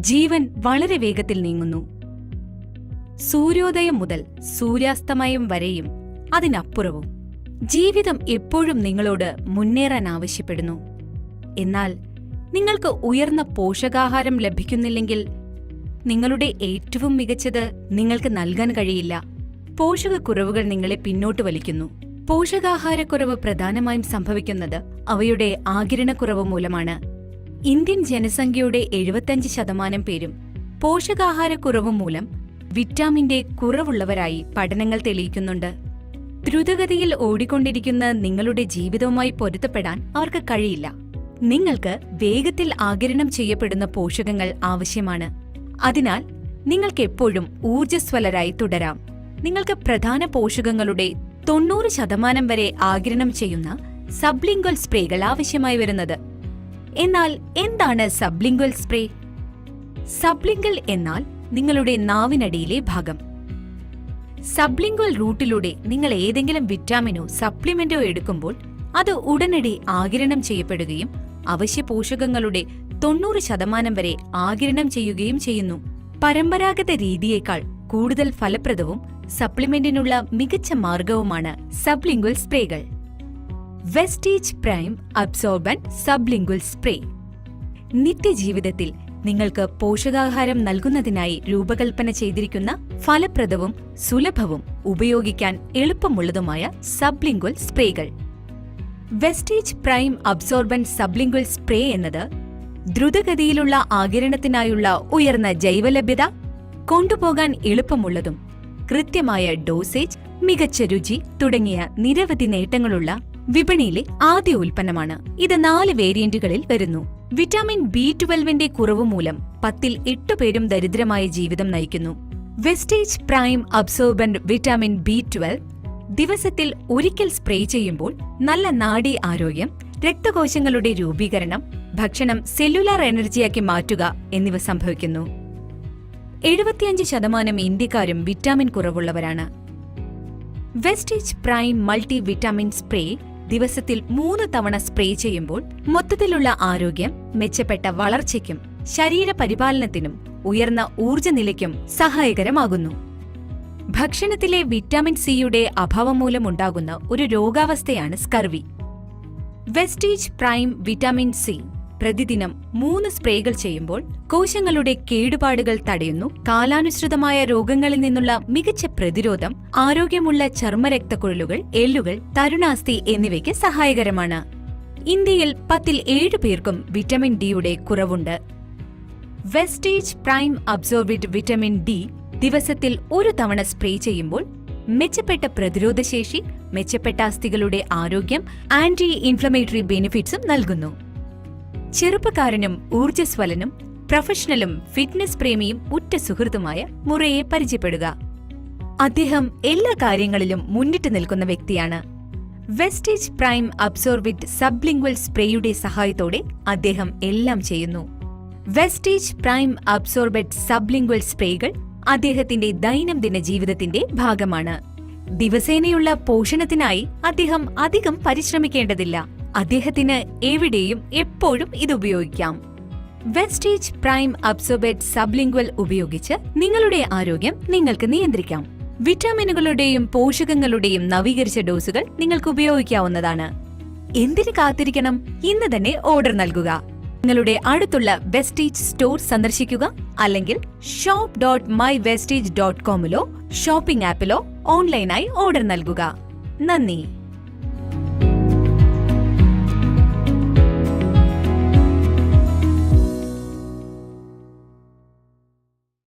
ജീവൻ വളരെ വേഗത്തിൽ നീങ്ങുന്നു. സൂര്യോദയം മുതൽ സൂര്യാസ്തമയം വരെയും അതിനപ്പുറവും ജീവിതം എപ്പോഴും നിങ്ങളോട് മുന്നേറാൻ ആവശ്യപ്പെടുന്നു. എന്നാൽ നിങ്ങൾക്ക് ഉയർന്ന പോഷകാഹാരം ലഭിക്കുന്നില്ലെങ്കിൽ നിങ്ങളുടെ ഏറ്റവും മികച്ചത് നിങ്ങൾക്ക് നൽകാൻ കഴിയില്ല. പോഷകക്കുറവുകൾ നിങ്ങളെ പിന്നോട്ട് വലിക്കുന്നു. പോഷകാഹാരക്കുറവ് പ്രധാനമായും സംഭവിക്കുന്നത് അവയുടെ ആഗിരണക്കുറവ് മൂലമാണ്. ഇന്ത്യൻ ജനസംഖ്യയുടെ 75% പേരും പോഷകാഹാരക്കുറവ് മൂലം വിറ്റാമിന്റെ കുറവുള്ളവരായി പഠനങ്ങൾ തെളിയിക്കുന്നുണ്ട്. ദ്രുതഗതിയിൽ ഓടിക്കൊണ്ടിരിക്കുന്ന നിങ്ങളുടെ ജീവിതവുമായി പൊരുത്തപ്പെടാൻ അവർക്ക് കഴിയില്ല. നിങ്ങൾക്ക് വേഗത്തിൽ ആഗിരണം ചെയ്യപ്പെടുന്ന പോഷകങ്ങൾ ആവശ്യമാണ്. അതിനാൽ നിങ്ങൾക്ക് എപ്പോഴും ഊർജ്ജസ്വലരായി തുടരാം. നിങ്ങൾക്ക് പ്രധാന പോഷകങ്ങളുടെ 90% വരെ ആഗിരണം ചെയ്യുന്ന സബ്ലിംഗ്വൽ സ്പ്രേകൾ ആവശ്യമായി വരുന്നത്. എന്നാൽ എന്താണ് സബ്ലിംഗ്വൽ സ്പ്രേ? സബ്ലിംഗൽ എന്നാൽ നിങ്ങളുടെ നാവിനടിയിലെ ഭാഗം. സബ്ലിംഗ്വൽ റൂട്ടിലൂടെ നിങ്ങൾ ഏതെങ്കിലും വിറ്റാമിനോ സപ്ലിമെന്റോ എടുക്കുമ്പോൾ അത് ഉടനടി ആഗിരണം ചെയ്യപ്പെടുകയും അവശ്യ പോഷകങ്ങളുടെ 90% വരെ ആഗിരണം ചെയ്യുകയും ചെയ്യുന്നു. പരമ്പരാഗത രീതിയേക്കാൾ കൂടുതൽ ഫലപ്രദവും സപ്ലിമെന്റിനുള്ള മികച്ച മാർഗവുമാണ് സബ്ലിംഗ്വൽ സ്പ്രേകൾ. Vestige prime absorbent sublingual spray നിത്യജീവിതത്തിൽ നിങ്ങൾക്ക് പോഷകാഹാരം നൽകുന്നതിനായി രൂപകൽപ്പന ചെയ്തിരിക്കുന്ന ഫലപ്രദവും സുലഭവും ഉപയോഗിക്കാൻ എളുപ്പമുള്ളതുമായ സബ്ലിംഗ്വൽ സ്പ്രേകൾ. Vestige prime absorbent sublingual spray എന്നത് ദ്രുതഗതിയിലുള്ള ആഗിരണത്തിനായുള്ള ഉയർന്ന ജൈവലഭ്യത, കൊണ്ടുപോകാൻ എളുപ്പമുള്ളതും കൃത്യമായ ഡോസേജ്, മികച്ച രുചി തുടങ്ങിയ നിരവധി നേട്ടങ്ങളുള്ള വിപണിയിലെ ആദ്യ ഉൽപ്പന്നമാണ്. ഇത് 4 വേരിയന്റുകളിൽ വരുന്നു. വിറ്റാമിൻ B12ന്റെ കുറവ് മൂലം 10ൽ 8 പേരും ദരിദ്രമായ ജീവിതം നയിക്കുന്നു. Vestige prime absorbent vitamin B12 ദിവസത്തിൽ ഒരിക്കൽ സ്പ്രേ ചെയ്യുമ്പോൾ നല്ല നാഡീ ആരോഗ്യം, രക്തകോശങ്ങളുടെ രൂപീകരണം, ഭക്ഷണം സെല്ലുലാർ എനർജിയാക്കി മാറ്റുക എന്നിവ സംഭവിക്കുന്നു. 75% ഇന്ത്യക്കാരും വിറ്റാമിൻ കുറവുള്ളവരാണ്. Vestige prime multi vitamin spray ദിവസത്തിൽ 3 തവണ സ്പ്രേ ചെയ്യുമ്പോൾ മൊത്തത്തിലുള്ള ആരോഗ്യം, മെച്ചപ്പെട്ട വളർച്ചയ്ക്കും ശരീരപരിപാലനത്തിനും ഉയർന്ന ഊർജ്ജനിലയ്ക്കും സഹായകരമാകുന്നു. ഭക്ഷണത്തിലെ വിറ്റാമിൻ സിയുടെ അഭാവം മൂലമുണ്ടാകുന്ന ഒരു രോഗാവസ്ഥയാണ് scurvy. Vestige prime vitamin C പ്രതിദിനം 3 സ്പ്രേകൾ ചെയ്യുമ്പോൾ കോശങ്ങളുടെ കേടുപാടുകൾ തടയുന്നു, കാലാനുസൃതമായ രോഗങ്ങളിൽ നിന്നുള്ള മികച്ച പ്രതിരോധം, ആരോഗ്യമുള്ള ചർമ്മരക്തക്കുഴലുകൾ, എല്ലുകൾ, തരുണാസ്ഥി എന്നിവയ്ക്ക് സഹായകരമാണ്. ഇന്ത്യയിൽ 10ൽ 7 പേർക്കും വിറ്റമിൻ ഡിയുടെ കുറവുണ്ട്. വെസ്റ്റീജ് പ്രൈം അബ്സോർബിഡ് വിറ്റമിൻ ഡി ദിവസത്തിൽ 1 തവണ സ്പ്രേ ചെയ്യുമ്പോൾ മെച്ചപ്പെട്ട പ്രതിരോധശേഷി, മെച്ചപ്പെട്ട അസ്ഥികളുടെ ആരോഗ്യം, ആന്റി ഇൻഫ്ലമേറ്ററി ബെനിഫിറ്റ്സും നൽകുന്നു. ചെറുപ്പക്കാരനും ഊർജ്ജസ്വലനും പ്രൊഫഷണലും ഫിറ്റ്നസ് പ്രേമിയും ഉറ്റ സുഹൃത്തുമായ മുറയെ പരിചയപ്പെടുക. അദ്ദേഹം എല്ലാ കാര്യങ്ങളിലും മുന്നിട്ട് നിൽക്കുന്ന വ്യക്തിയാണ്. വെസ്റ്റീജ് പ്രൈം അബ്സോർബിഡ് സബ്ലിംഗ്വൽ സ്പ്രേയുടെ സഹായത്തോടെ അദ്ദേഹം എല്ലാം ചെയ്യുന്നു. വെസ്റ്റീജ് പ്രൈം അബ്സോർബിഡ് സബ്ലിംഗ്വൽ സ്പ്രേകൾ അദ്ദേഹത്തിന്റെ ദൈനംദിന ജീവിതത്തിന്റെ ഭാഗമാണ്. ദിവസേനയുള്ള പോഷണത്തിനായി അദ്ദേഹം അധികം പരിശ്രമിക്കേണ്ടതില്ല. അദ്ദേഹത്തിന് എവിടെയും എപ്പോഴും ഇത് ഉപയോഗിക്കാം. വെസ്റ്റീജ് പ്രൈം അബ്സോർബിഡ് സബ്ലിംഗ്വൽ ഉപയോഗിച്ച് നിങ്ങളുടെ ആരോഗ്യം നിങ്ങൾക്ക് നിയന്ത്രിക്കാം. വിറ്റാമിനുകളുടെയും പോഷകങ്ങളുടെയും നവീകരിച്ച ഡോസുകൾ നിങ്ങൾക്ക് ഉപയോഗിക്കാവുന്നതാണ്. എന്തിന് കാത്തിരിക്കണം? ഇന്ന് തന്നെ ഓർഡർ നൽകുക. നിങ്ങളുടെ അടുത്തുള്ള വെസ്റ്റീജ് സ്റ്റോർ സന്ദർശിക്കുക, അല്ലെങ്കിൽ shop.mywestige.com ഷോപ്പിംഗ് ആപ്പിലോ ഓൺലൈനായി ഓർഡർ നൽകുക. നന്ദി.